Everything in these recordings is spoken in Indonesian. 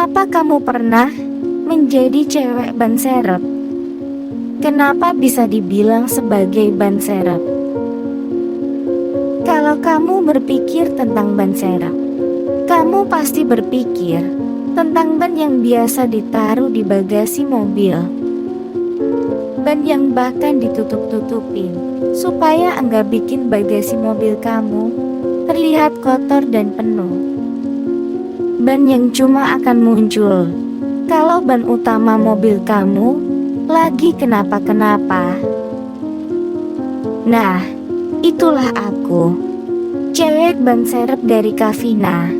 Apa kamu pernah menjadi cewek ban serep? Kenapa bisa dibilang sebagai ban serep? Kalau kamu berpikir tentang ban serep, kamu pasti berpikir tentang ban yang biasa ditaruh di bagasi mobil. Ban yang bahkan ditutup-tutupin supaya enggak bikin bagasi mobil kamu terlihat kotor dan penuh. Ban yang cuma akan muncul kalau ban utama mobil kamu lagi kenapa-kenapa. Nah, itulah aku, cewek ban serep dari Kak Vina,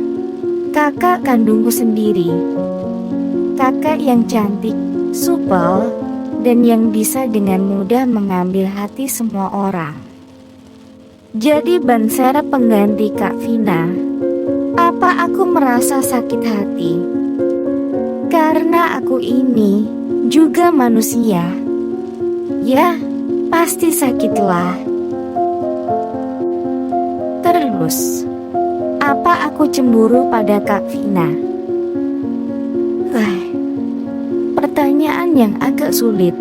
kakak kandungku sendiri. Kakak yang cantik, supel, dan yang bisa dengan mudah mengambil hati semua orang. Jadi ban serep pengganti Kak Vina. Apa aku merasa sakit hati? Karena aku ini juga manusia. Ya, pasti sakitlah. Terus, apa aku cemburu pada Kak Vina? Pertanyaan yang agak sulit.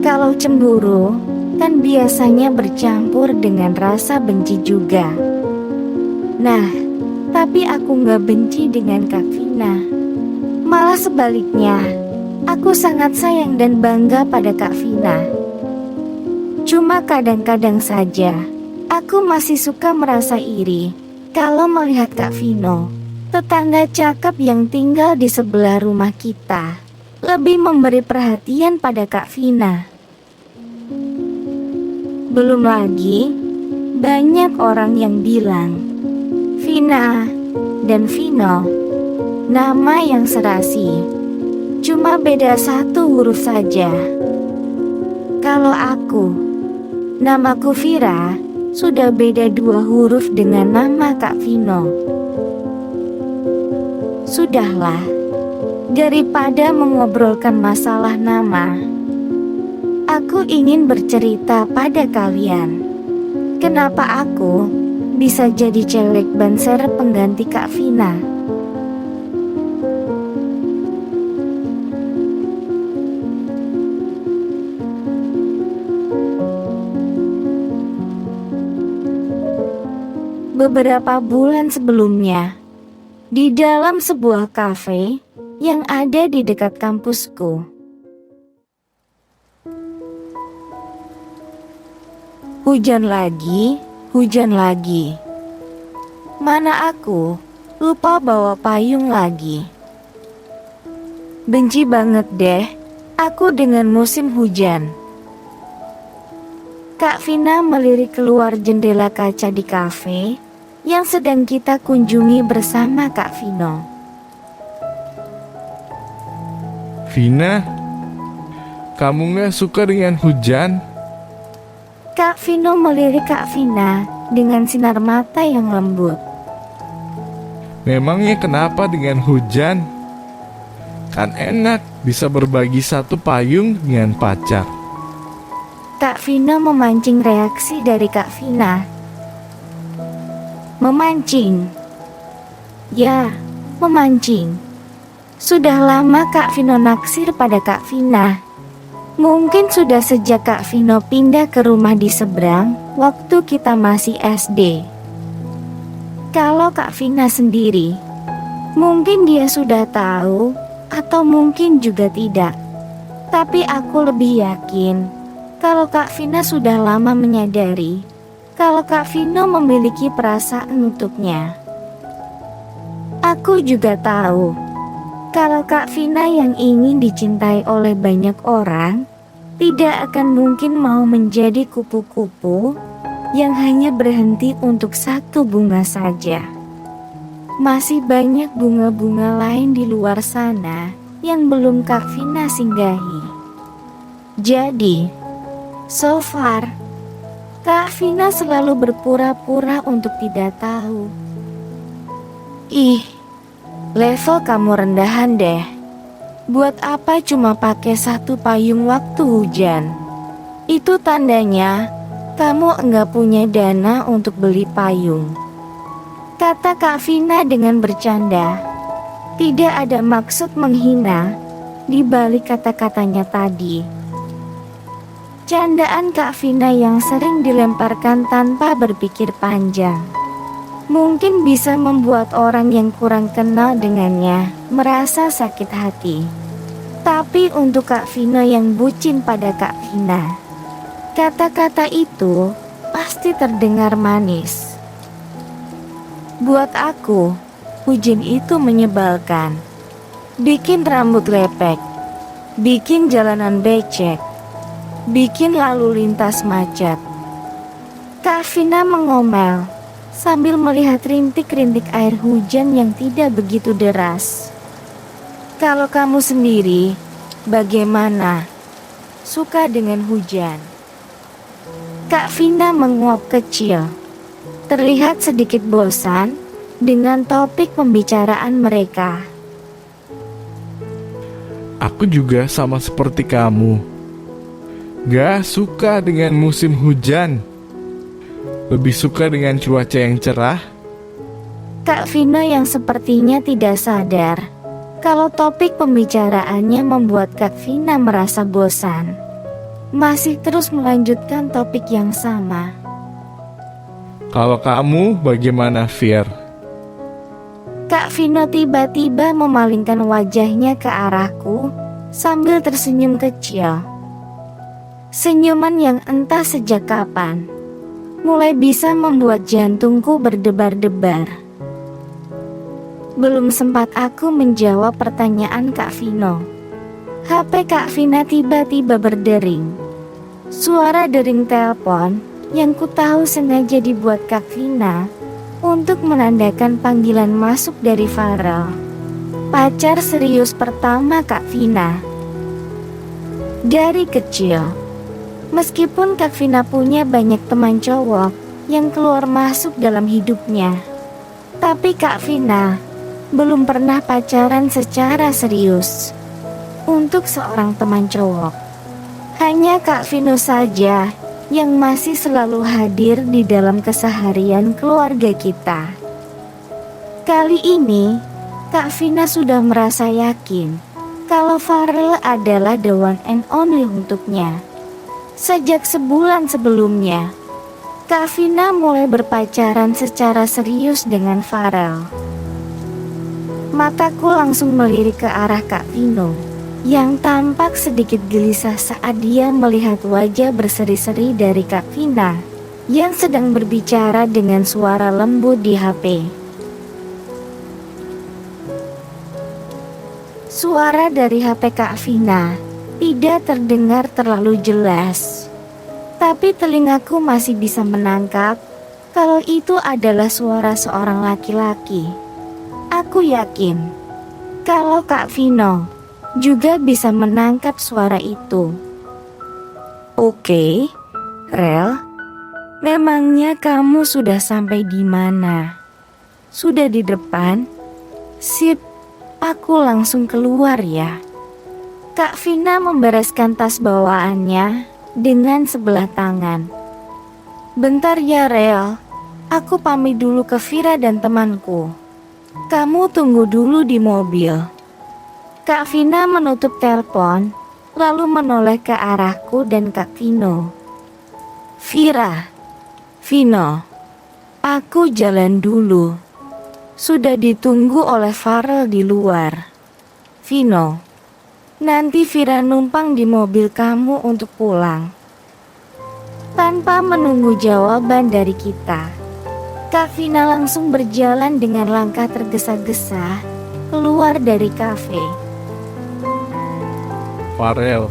Kalau cemburu, kan biasanya bercampur dengan rasa benci juga. Nah, tapi aku gak benci dengan Kak Vina. Malah sebaliknya, aku sangat sayang dan bangga pada Kak Vina. Cuma kadang-kadang saja, aku masih suka merasa iri kalau melihat Kak Vino, tetangga cakep yang tinggal di sebelah rumah kita, lebih memberi perhatian pada Kak Vina. Belum lagi, banyak orang yang bilang Vina dan Vino, nama yang serasi, cuma beda satu huruf saja. Kalau aku, namaku Vira, sudah beda 2 huruf dengan nama Kak Vino. Sudahlah, daripada mengobrolkan masalah nama, aku ingin bercerita pada kalian. Kenapa aku bisa jadi cewek ban serep pengganti Kak Vina? Beberapa bulan sebelumnya, di dalam sebuah kafe yang ada di dekat kampusku, hujan lagi. Mana aku lupa bawa payung lagi. Benci banget deh aku dengan musim hujan. Kak Vina melirik keluar jendela kaca di kafe yang sedang kita kunjungi bersama Kak Vino. Vina, kamu gak suka dengan hujan? Kak Vino melirik Kak Vina dengan sinar mata yang lembut. Memangnya kenapa dengan hujan? Kan enak bisa berbagi satu payung dengan pacar. Kak Vino memancing reaksi dari Kak Vina. Memancing? Ya, memancing. Sudah lama Kak Vino naksir pada Kak Vina. Mungkin sudah sejak Kak Vino pindah ke rumah di seberang waktu kita masih SD. Kalau Kak Vina sendiri, mungkin dia sudah tahu atau mungkin juga tidak. Tapi aku lebih yakin kalau Kak Vina sudah lama menyadari kalau Kak Vino memiliki perasaan untuknya. Aku juga tahu kalau Kak Vina yang ingin dicintai oleh banyak orang tidak akan mungkin mau menjadi kupu-kupu yang hanya berhenti untuk satu bunga saja. Masih banyak bunga-bunga lain di luar sana yang belum Kak Vina singgahi. Jadi, so far, Kak Vina selalu berpura-pura untuk tidak tahu. Ih, level kamu rendahan deh. Buat apa cuma pakai satu payung waktu hujan? Itu tandanya kamu enggak punya dana untuk beli payung, kata Kak Vina dengan bercanda. Tidak ada maksud menghina di balik kata-katanya tadi. Candaan Kak Vina yang sering dilemparkan tanpa berpikir panjang mungkin bisa membuat orang yang kurang kenal dengannya merasa sakit hati. Tapi untuk Kak Vina yang bucin pada Kak Vina, kata-kata itu pasti terdengar manis. Buat aku, hujan itu menyebalkan. Bikin rambut lepek, bikin jalanan becek, bikin lalu lintas macet. Kak Vina mengomel sambil melihat rintik-rintik air hujan yang tidak begitu deras. Kalau kamu sendiri, bagaimana? Suka dengan hujan? Kak Vina menguap kecil, terlihat sedikit bosan dengan topik pembicaraan mereka. Aku juga sama seperti kamu. Gak suka dengan musim hujan. Lebih suka dengan cuaca yang cerah. Kak Vina yang sepertinya tidak sadar kalau topik pembicaraannya membuat Kak Vina merasa bosan, masih terus melanjutkan topik yang sama. Kalau kamu bagaimana, Fir? Kak Vina tiba-tiba memalingkan wajahnya ke arahku sambil tersenyum kecil. Senyuman yang entah sejak kapan mulai bisa membuat jantungku berdebar-debar. Belum sempat aku menjawab pertanyaan Kak Vino, HP Kak Vina tiba-tiba berdering. Suara dering telepon yang ku tahu sengaja dibuat Kak Vina untuk menandakan panggilan masuk dari Farel, pacar serius pertama Kak Vina. Dari kecil, meskipun Kak Vina punya banyak teman cowok yang keluar masuk dalam hidupnya, tapi Kak Vina belum pernah pacaran secara serius untuk seorang teman cowok. Hanya Kak Vino saja yang masih selalu hadir di dalam keseharian keluarga kita. Kali ini, Kak Vina sudah merasa yakin kalau Farel adalah the one and only untuknya. Sejak sebulan sebelumnya, Kak Vina mulai berpacaran secara serius dengan Farel. Mataku langsung melirik ke arah Kak Vino yang tampak sedikit gelisah saat dia melihat wajah berseri-seri dari Kak Vina yang sedang berbicara dengan suara lembut di HP. Suara dari HP Kak Vina tidak terdengar terlalu jelas, tapi telingaku masih bisa menangkap kalau itu adalah suara seorang laki-laki. Aku yakin kalau Kak Vino juga bisa menangkap suara itu. Oke, Rel, memangnya kamu sudah sampai di mana? Sudah di depan? Sip, aku langsung keluar ya. Kak Vina membereskan tas bawaannya dengan sebelah tangan. Bentar ya Rel, aku pamit dulu ke Vira dan temanku. Kamu tunggu dulu di mobil. Kak Vina menutup telepon, lalu menoleh ke arahku dan Kak Vino. Vira, Vino, aku jalan dulu. Sudah ditunggu oleh Farel di luar. Vino, nanti Vira numpang di mobil kamu untuk pulang. Tanpa menunggu jawaban dari kita, Kak Vina langsung berjalan dengan langkah tergesa-gesa keluar dari kafe. Farel.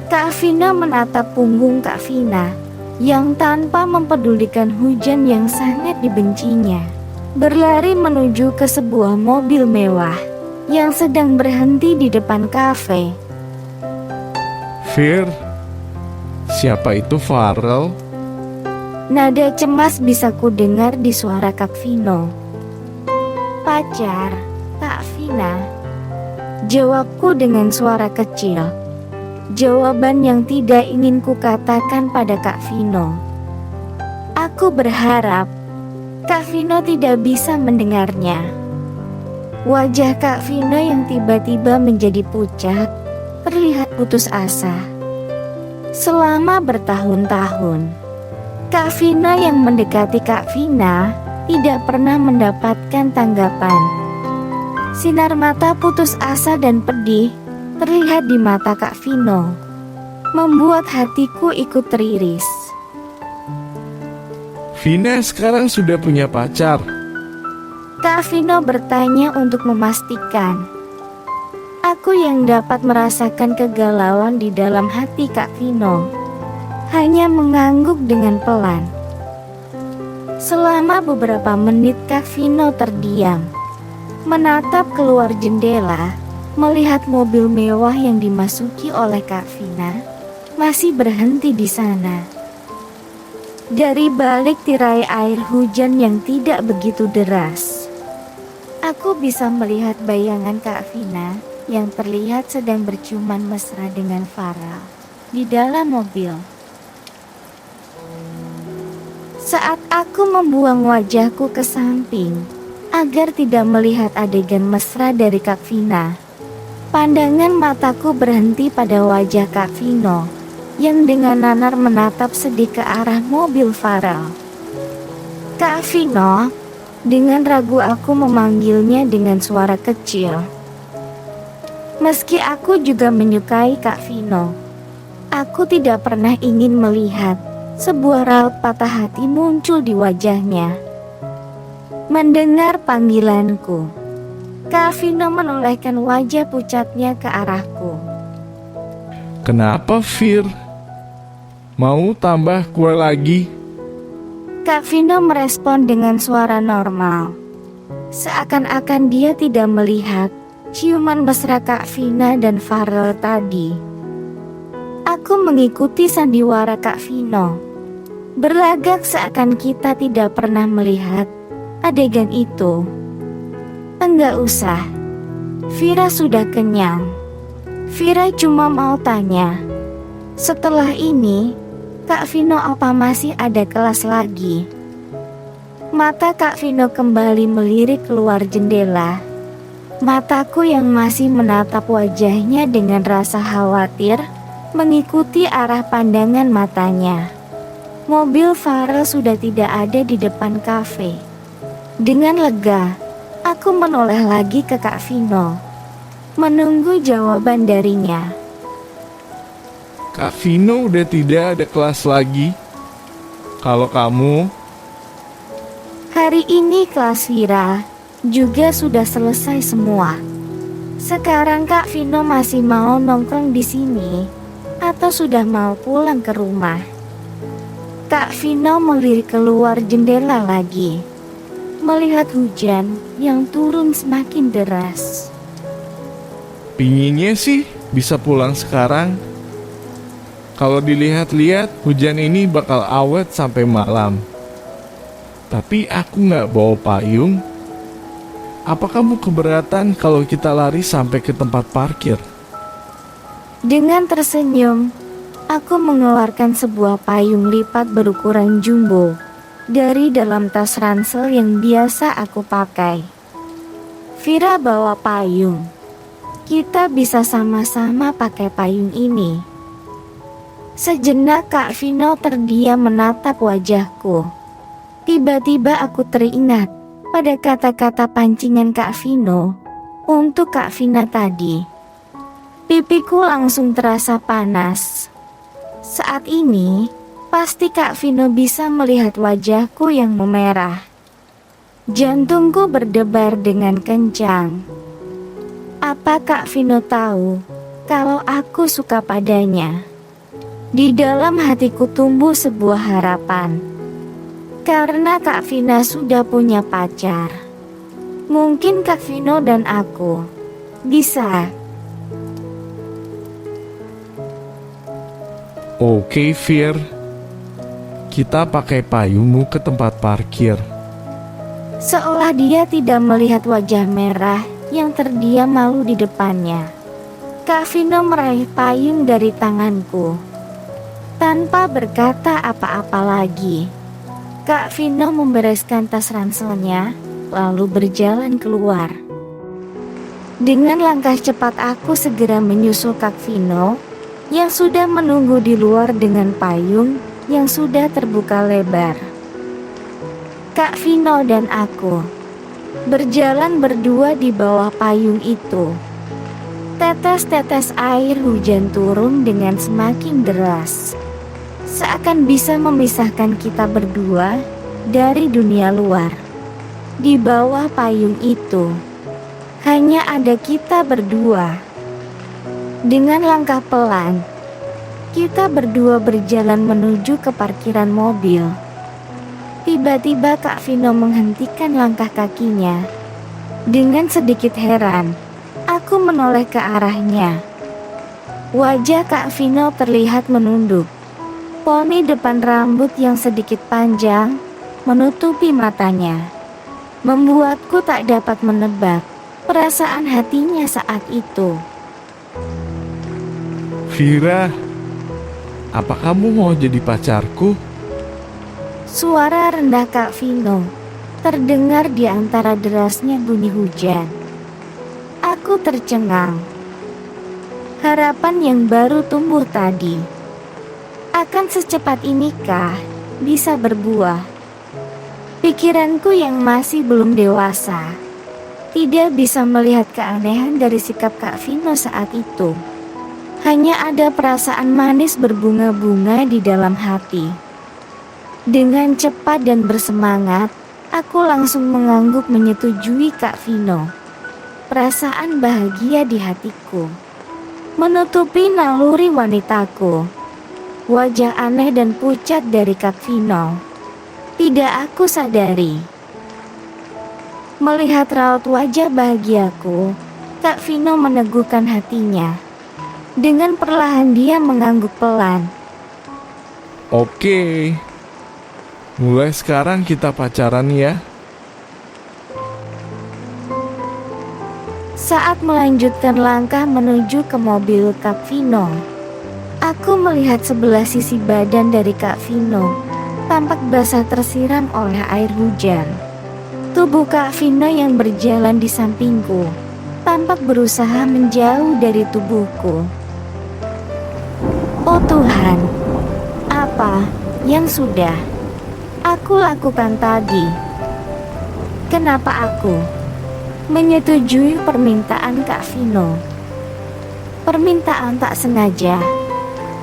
Kak Vina menatap punggung Kak Vina yang tanpa mempedulikan hujan yang sangat dibencinya, berlari menuju ke sebuah mobil mewah yang sedang berhenti di depan kafe. Fir, siapa itu Farel? Nada cemas bisa ku dengar di suara Kak Vino. Pacar, Kak Vina. Jawabku dengan suara kecil. Jawaban yang tidak ingin ku katakan pada Kak Vino. Aku berharap Kak Vino tidak bisa mendengarnya. Wajah Kak Vino yang tiba-tiba menjadi pucat terlihat putus asa. Selama bertahun-tahun, Kak Vino yang mendekati Kak Vina tidak pernah mendapatkan tanggapan. Sinar mata putus asa dan pedih terlihat di mata Kak Vino, membuat hatiku ikut teriris. Vina sekarang sudah punya pacar. Kak Vino bertanya untuk memastikan. Aku yang dapat merasakan kegalauan di dalam hati Kak Vino hanya mengangguk dengan pelan. Selama beberapa menit Kak Vino terdiam, menatap keluar jendela, melihat mobil mewah yang dimasuki oleh Kak Vina masih berhenti di sana. Dari balik tirai air hujan yang tidak begitu deras, aku bisa melihat bayangan Kak Vina yang terlihat sedang berciuman mesra dengan Farel di dalam mobil. Saat aku membuang wajahku ke samping agar tidak melihat adegan mesra dari Kak Vina, pandangan mataku berhenti pada wajah Kak Vino yang dengan nanar menatap sedih ke arah mobil Farel. Kak Vino, dengan ragu aku memanggilnya dengan suara kecil. Meski aku juga menyukai Kak Vino, aku tidak pernah ingin melihat sebuah raut patah hati muncul di wajahnya. Mendengar panggilanku, Kak Vino menolehkan wajah pucatnya ke arahku. Kenapa, Fir? Mau tambah kue lagi? Kak Vino merespon dengan suara normal, seakan-akan dia tidak melihat ciuman mesra Kak Vina dan Farel tadi. Aku mengikuti sandiwara Kak Vino, berlagak seakan kita tidak pernah melihat adegan itu. Enggak usah, Vira sudah kenyang. Vira cuma mau tanya, setelah ini Kak Vino apa masih ada kelas lagi? Mata Kak Vino kembali melirik keluar jendela. Mataku yang masih menatap wajahnya dengan rasa khawatir mengikuti arah pandangan matanya. Mobil Farel sudah tidak ada di depan kafe. Dengan lega, aku menoleh lagi ke Kak Vino, menunggu jawaban darinya. Kak Vino udah tidak ada kelas lagi. Kalau kamu, Hari ini kelas Vira juga sudah selesai semua. Sekarang Kak Vino masih mau nongkrong di sini atau sudah mau pulang ke rumah? Kak Vino melirik keluar jendela lagi, melihat hujan yang turun semakin deras. pinginnya sih bisa pulang sekarang. Kalau dilihat-lihat, hujan ini bakal awet sampai malam. Tapi aku nggak bawa payung. Apa kamu keberatan kalau kita lari sampai ke tempat parkir? Dengan tersenyum, aku mengeluarkan sebuah payung lipat berukuran jumbo dari dalam tas ransel yang biasa aku pakai. Vira bawa payung. Kita bisa sama-sama pakai payung ini. Sejenak Kak Vino terdiam menatap wajahku. Tiba-tiba aku teringat pada kata-kata pancingan Kak Vino untuk Kak Vina tadi. Pipiku langsung terasa panas. Saat ini, pasti Kak Vino bisa melihat wajahku yang memerah. Jantungku berdebar dengan kencang. Apa Kak Vino tahu kalau aku suka padanya? Di dalam hatiku tumbuh sebuah harapan. Karena Kak Vina sudah punya pacar. Mungkin Kak Vino dan aku bisa. Oke, Fir. Kita pakai payungmu ke tempat parkir. Seolah dia tidak melihat wajah merah yang terdiam malu di depannya. Kak Vino meraih payung dari tanganku. Tanpa berkata apa-apa lagi, Kak Vino membereskan tas ranselnya, lalu berjalan keluar. Dengan langkah cepat aku segera menyusul Kak Vino yang sudah menunggu di luar dengan payung yang sudah terbuka lebar. Kak Vino dan aku berjalan berdua di bawah payung itu. Tetes-tetes air hujan turun dengan semakin deras, seakan bisa memisahkan kita berdua dari dunia luar. Di bawah payung itu hanya ada kita berdua. Dengan langkah pelan, kita berdua berjalan menuju ke parkiran mobil. Tiba-tiba Kak Vino menghentikan langkah kakinya. Dengan sedikit heran, aku menoleh ke arahnya. Wajah Kak Vino terlihat menunduk. Poni depan rambut yang sedikit panjang menutupi matanya, membuatku tak dapat menebak perasaan hatinya saat itu. Vira, apa kamu mau jadi pacarku? Suara rendah Kak Vino terdengar di antara derasnya bunyi hujan. Aku tercengang. Harapan yang baru tumbuh tadi akan secepat inikah bisa berbuah? Pikiranku yang masih belum dewasa tidak bisa melihat keanehan dari sikap Kak Vino saat itu. Hanya ada perasaan manis berbunga-bunga di dalam hati. Dengan cepat dan bersemangat, aku langsung mengangguk menyetujui Kak Vino. Perasaan bahagia di hatiku menutupi naluri wanitaku. Wajah aneh dan pucat dari Kak Vino tidak aku sadari. Melihat raut wajah bahagiaku, Kak Vino meneguhkan hatinya. Dengan perlahan dia mengangguk pelan. Oke, mulai sekarang kita pacaran ya. Saat melanjutkan langkah menuju ke mobil Kak Vino, aku melihat sebelah sisi badan dari Kak Vino tampak basah tersiram oleh air hujan. Tubuh Kak Vino yang berjalan di sampingku tampak berusaha menjauh dari tubuhku. Oh Tuhan, apa yang sudah aku lakukan tadi? Kenapa aku menyetujui permintaan Kak Vino? Permintaan tak sengaja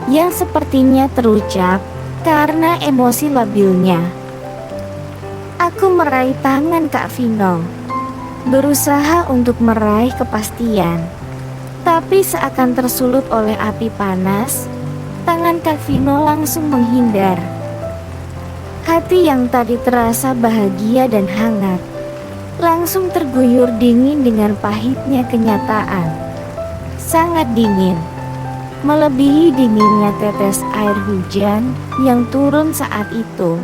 yang sepertinya terucap karena emosi labilnya. Aku meraih tangan Kak Vino, berusaha untuk meraih kepastian. Tapi seakan tersulut oleh api panas, tangan Kak Vino langsung menghindar. Hati yang tadi terasa bahagia dan hangat langsung terguyur dingin dengan pahitnya kenyataan. Sangat dingin, melebihi dinginnya tetes air hujan yang turun saat itu.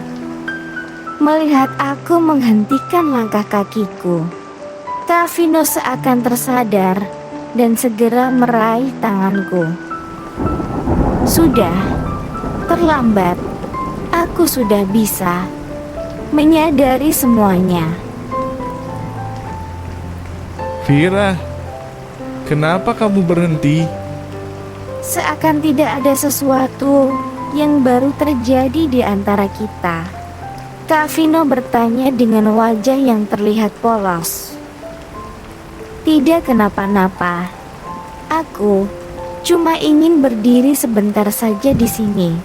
Melihat aku menghentikan langkah kakiku, Kak Vino seakan tersadar dan segera meraih tanganku. Sudah terlambat, aku sudah bisa menyadari semuanya. Vira, kenapa kamu berhenti? Seakan tidak ada sesuatu yang baru terjadi di antara kita. Kak Vino bertanya dengan wajah yang terlihat polos. Tidak kenapa-napa. Aku cuma ingin berdiri sebentar saja di sini.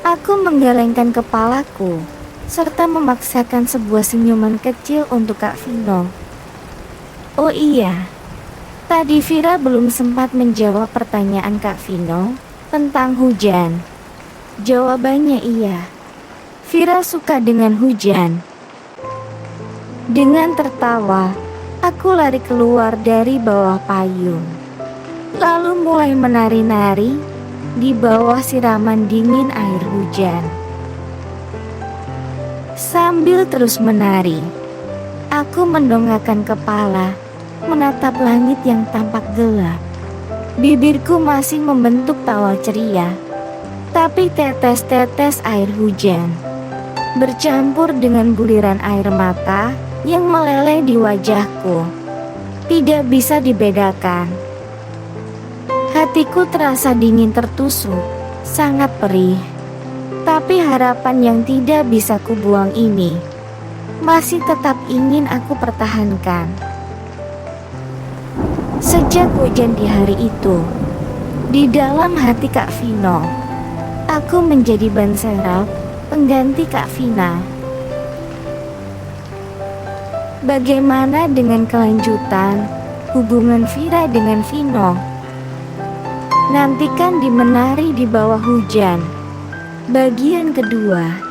Aku menggelengkan kepalaku serta memaksakan sebuah senyuman kecil untuk Kak Vino. Oh iya, tadi Vira belum sempat menjawab pertanyaan Kak Vino tentang hujan. Jawabannya iya. Vira suka dengan hujan. Dengan tertawa, aku lari keluar dari bawah payung, lalu mulai menari-nari di bawah siraman dingin air hujan. Sambil terus menari, aku mendongakkan kepala, menatap langit yang tampak gelap. Bibirku masih membentuk tawa ceria, tapi tetes-tetes air hujan bercampur dengan buliran air mata yang meleleh di wajahku tidak bisa dibedakan. Hatiku terasa dingin tertusuk, sangat perih. Tapi harapan yang tidak bisa kubuang ini masih tetap ingin aku pertahankan. Sejak hujan di hari itu, di dalam hati Kak Vino, aku menjadi ban serap pengganti Kak Vina. Bagaimana dengan kelanjutan hubungan Vira dengan Vino? Nantikan di Menari di Bawah Hujan bagian kedua.